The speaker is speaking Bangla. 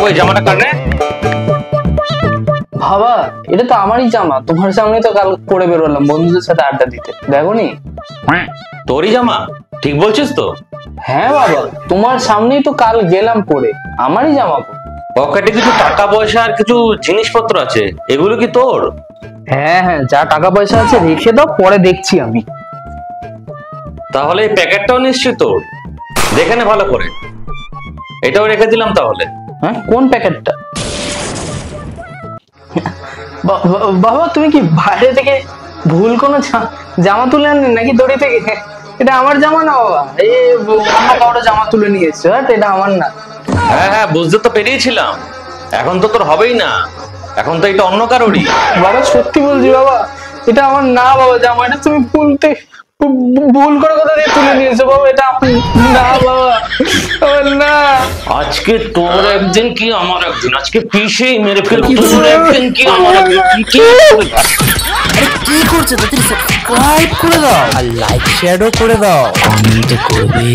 বাবু এই জামাটা কার রে? বাবা এটা তো আমারই জামা, তোমার সামনে তো কাল পরে বেরোলাম বন্ধুদের সাথে আড্ডা দিতে, দেখোনি? তোরই জামা? ঠিক বলছিস তো? হ্যাঁ বাবা, তোমার সামনেই তো কাল গেলাম পরে, আমারই জামা। পকেটে কিছু টাকা পয়সা আর কিছু জিনিসপত্র আছে, এগুলো কি তোর? হ্যাঁ হ্যাঁ, যা টাকা পয়সা আছে রেখে দাও, পরে দেখছি আমি। তাহলে এই প্যাকেটটাও নিশ্চয়ই তোর, দেখে নে ভালো করে। এটাও রেখে দিলাম তাহলে। হ্যাঁ, কোন প্যাকেটটা? বাবা তুমি কি বাইরে থেকে ভুল কোনো জামা তুলে আনলেন নাকি দড়ি থেকে? এটা আমার জামা না বাবা, এই অন্য কারো জামা তুলে নিয়ে এসছো, এটা আমার না। হ্যাঁ হ্যাঁ, বুঝতে তো পেরেছিলাম, এখন তো তোর হবেই না, এখন তো এটা অন্য কারোরই। বাবা সত্যি বলছি বাবা, এটা আমার না বাবা জামা, এটা তুমি ভুল করে কথা দিয়ে তুলে নিয়েছো বাবা, এটা না বাবা, আমার না। আজকে তোর একদিন কি আমার একদিন, আজকে পিষেই মেরে ফেলবো, তোর একদিন কি আমার একদিন। কি করছো? সাবস্ক্রাইব করে দাও আর লাইক শেয়ারও করে দাও, কমেন্ট করবে।